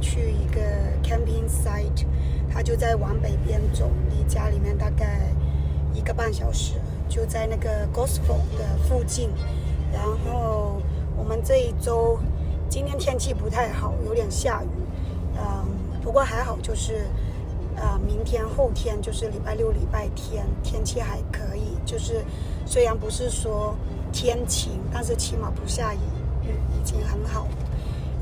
去一个 camping site， 它就在往北边走，离家里面大概1个半小时，就在那个 Gospel 的附近。然后我们这一周今天天气不太好，有点下雨，不过还好，就是明天后天就是礼拜六礼拜天天气还可以，就是虽然不是说天晴，但是起码不下雨已经很好了。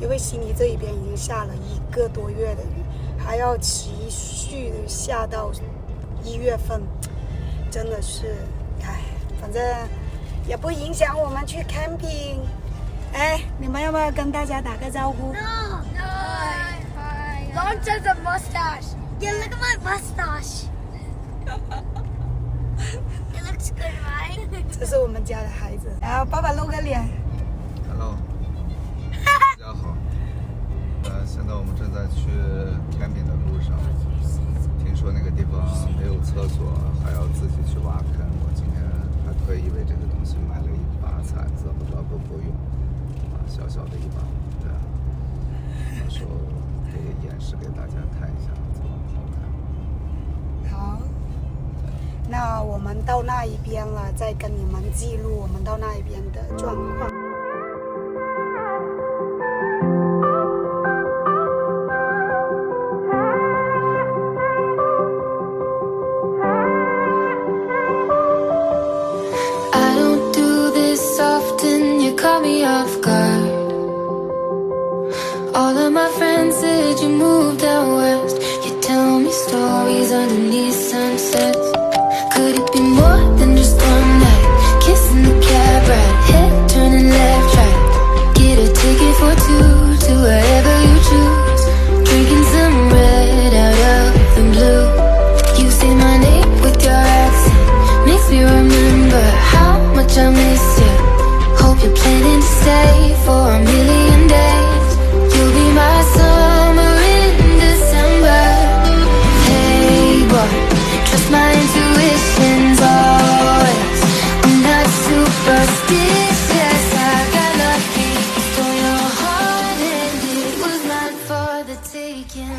因为悉尼这一边已经下了1个多月的雨，还要持续下到1月份，真的是，反正也不影响我们去 camping。你们要不要跟大家打个招呼 ？No. Don't touch the mustache. Yeah, look at my mustache. It looks good, right? 这是我们家的孩子，然后爸爸露个脸。Hello， 大家好。现在我们正在去 camping 的路上。听说那个地方没有厕所，还要自己去挖坑。我今天还特意为这个东西买了一把铲子，不知道够不够用。小小的一把，对。到时候可以演示给大家看一下，怎么好看。好，那我们到那一边了，再跟你们记录我们到那一边的状况。I don't do this often, you caught me off guard. All of my friends said you moved out west. You tell me stories underneath sunsets. Could it be more than just one night? Kissing the cab ride, head turning left, right. Get a ticket for two to wherever you choose. Drinking some red out of the blue. You say my name with your accent, makes me remember how much I miss you. Hope you're planning to stay for a million days. You'll be my summer in December. Hey boy, trust my intuitions always. I'm not superstitious, I got lucky. Stole your heart and it was mine for the taking.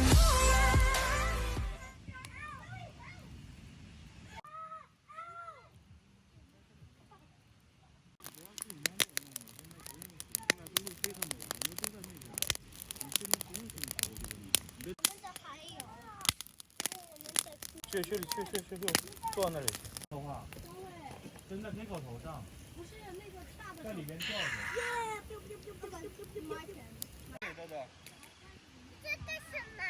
去，坐那里。说话，真的那口头上，不是那个大的，在里面吊着。豆豆，这干什么？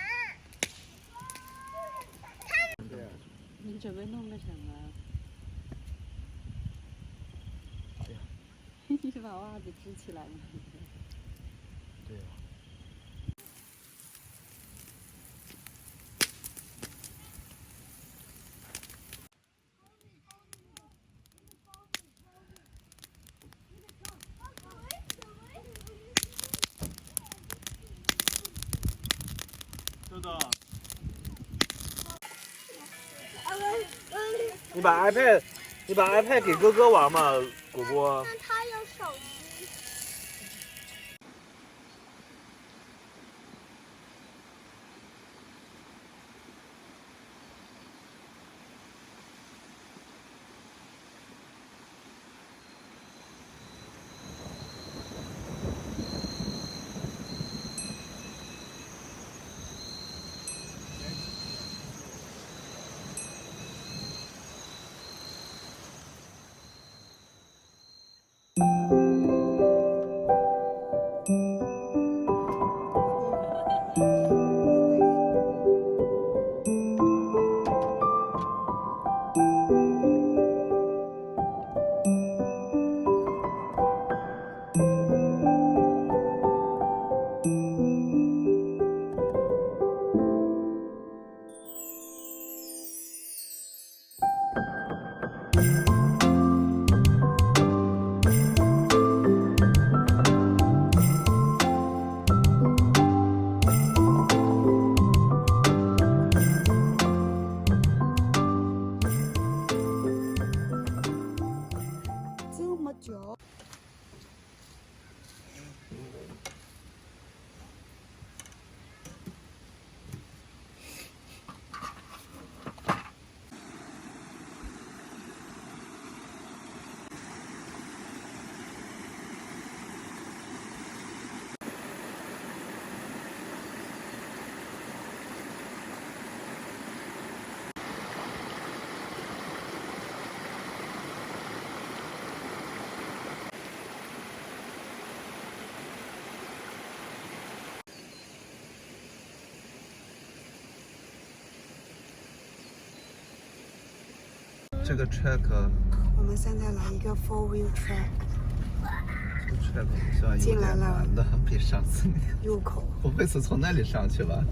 你准备弄个什么？你是把袜子支起来吗？对呀。豆豆，你把 iPad 给哥哥玩嘛，果果。但他有手机。这个 track， 我们现在来一个 4-wheel track， 这 track 好像有点进来了难的，比上次那个。入口。不会是从那里上去吧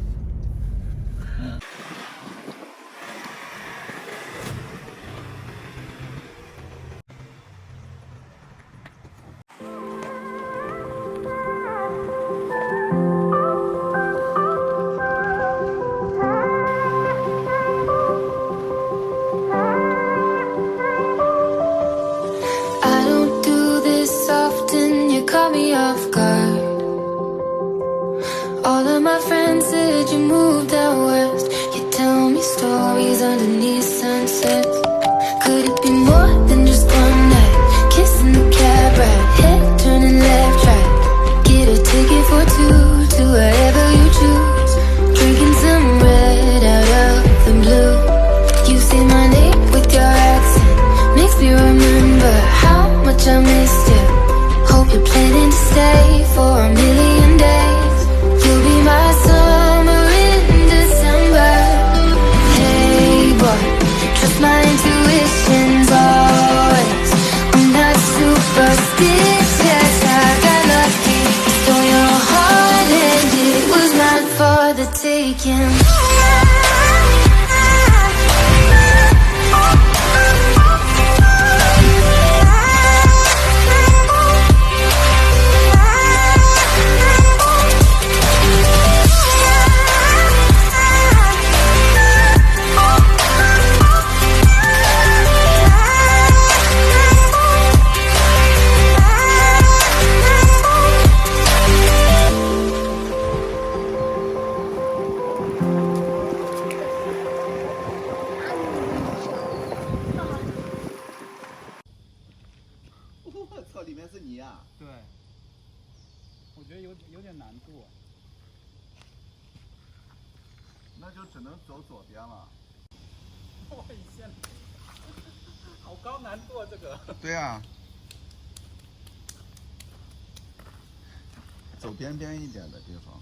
？I don't do this often, you caught me off guard. All of my friends said you moved out west. You tell me stories underneath sunsets. Could it be more than just one night? Kissing the cab ride, head turning left, right. Get a ticket for two to wherever you choose. Drinking some red out of the blue. You say my name with your accent, makes me remember how much I missed you. Hope you're planning to stay for a million days. You'll be my summer in December. Hey boy, trust my intuitions always. I'm not superstitious, I got lucky. Stole your heart and it was mine for the taking.我操，里面是泥啊！对，我觉得有点难度。那就只能走左边了。哇，现在好高难度啊，这个。对啊，走边边一点的地方。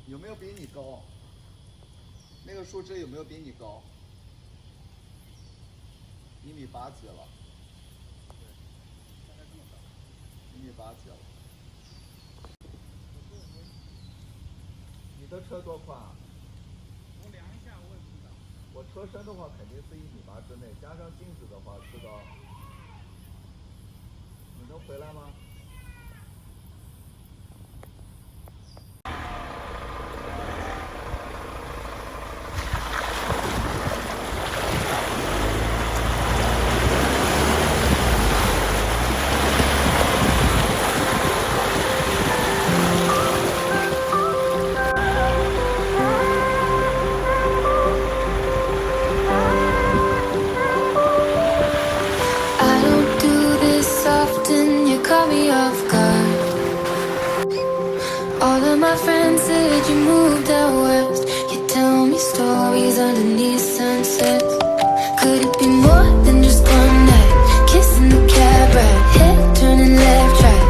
有没有比你高？那个树枝有没有比你高？1.8米几了？对，大概这么高。1.8米几了？你的车多宽啊？我量一下，我也不知道。我车身的话肯定是1.8米之内，加上镜子的话是到。你能回来吗？All of my friends said you moved out west. You tell me stories underneath sunsets. Could it be more than just one night? Kissing the cab ride, head turning left, right.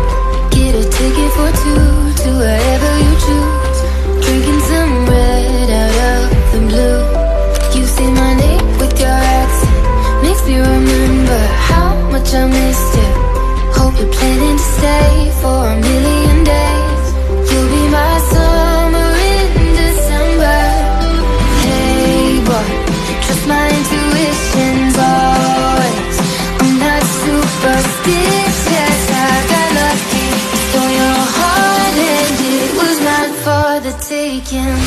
Get a ticket for two to wherever you choose. Drinking some red out of the blue. You say my name with your accent, makes me remember how much I missed you. Hope you're planning to stay for a million days. You'll be my summer in December. Hey boy, trust my intuitions always. I'm not superstitious, I got lucky. Stole your heart and it was mine for the taking.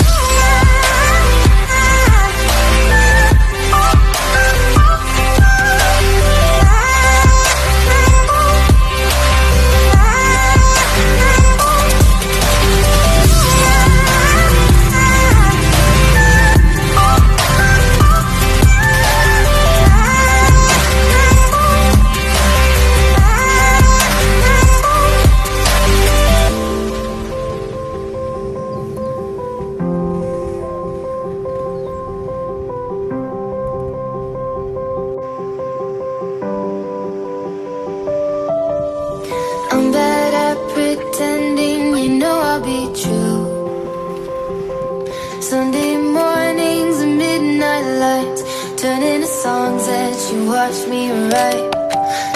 be true. Sunday mornings and midnight lights turn into songs that you watch me write.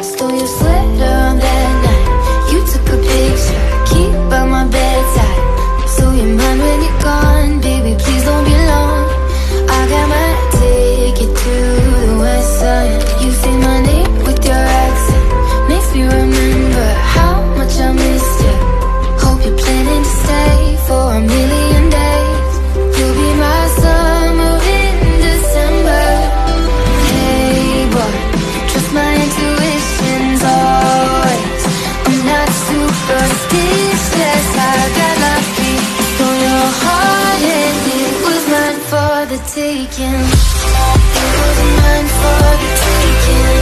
Stole your sweater on that night. You took a picture, keep by my bedside. So you're mine when you're gone, baby, please don't be long. I got my ticket to the west side. You say my name with your accent, makes me remember how much I missed you. Hope you're planning to stay for a million days. You'll be my summer in December. Hey boy, trust my intuitions always. I'm not superstitious, I got lucky. Stole your heart and it was mine for the taking. It was mine for the taking.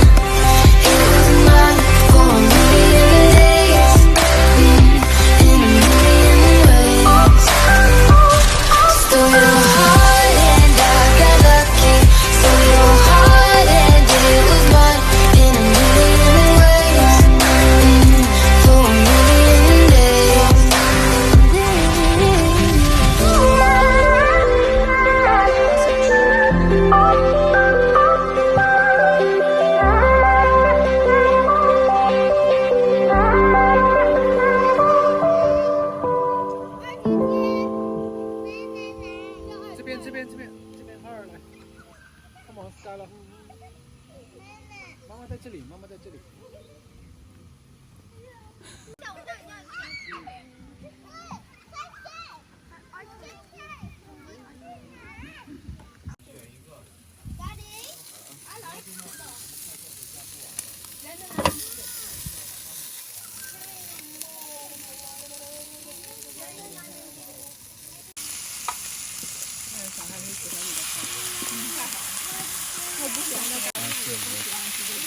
It was mine for a million days, in a million ways. Stole your heart and I got lucky. Stole your heart and it was mine in a million ways, for a million days. Come on, Skylar. 妈妈在这里，妈妈在这里。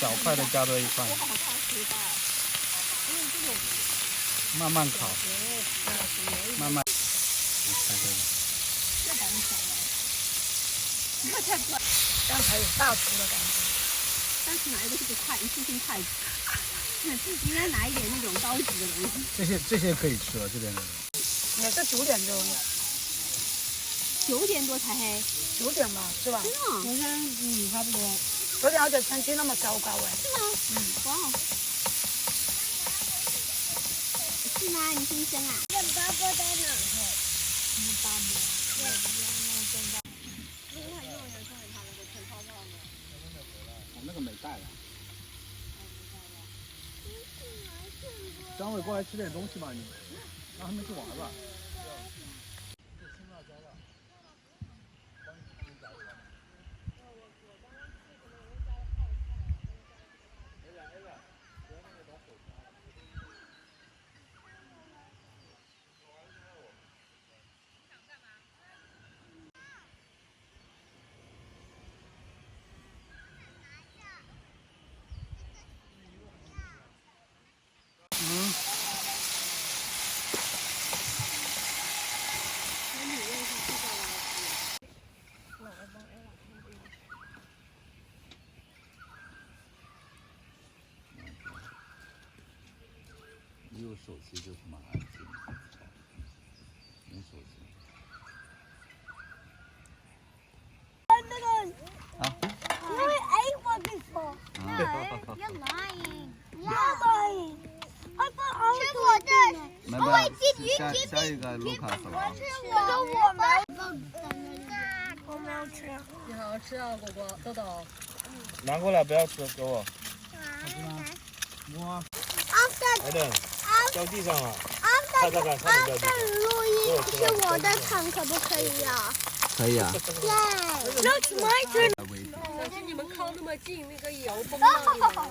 小块的加多一块，慢慢烤，慢慢。这样才有大厨的感觉。但是拿一个是不快，一次性快。应该拿一点那种高级的东西。这些可以吃了，这边的。也是9点钟9点多才黑。 ，9点吧，是吧？真的？好像差不多。昨天而且天气那么糟糕哎。是吗？哇哦。是吗？你新鲜啊？这巴波在哪？巴波。我那个没带了。张伟过来吃点东西吧，你让他们去玩吧。 你有手机就是蛮安静的，没手机。You ate one before. No, you're lying. You're lying. I thought I was doing it. 来吧，下一个卢卡斯了。我没有吃。你好好吃啊，果果豆豆。拿过来，不要吃，给我。摸。来的，掉地上了。看，差点掉地上。录音是我的场，可不可以呀？可以啊。Yeah. That's my turn. 可是你们靠那么近，那个油崩到你们了。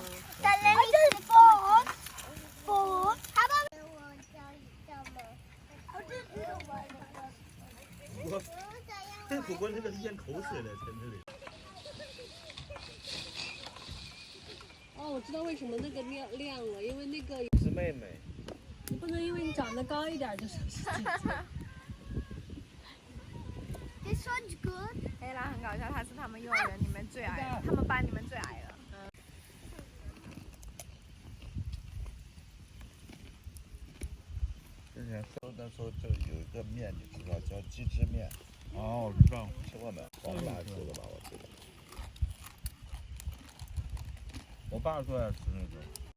这果果那个是咽口水了，在这里。哦，我知道为什么那个亮了，因为那个是妹妹。你不能因为你长得高一点就是姐姐。This one's good. 黑拉很搞笑，他是他们幼儿园里面最矮的，他们班里面最矮的。这些天那时候就有一个面，你知道叫鸡汁面。哦，我知道。吃过没有？我们俩吃的吧，我记得。我爸最爱吃那个。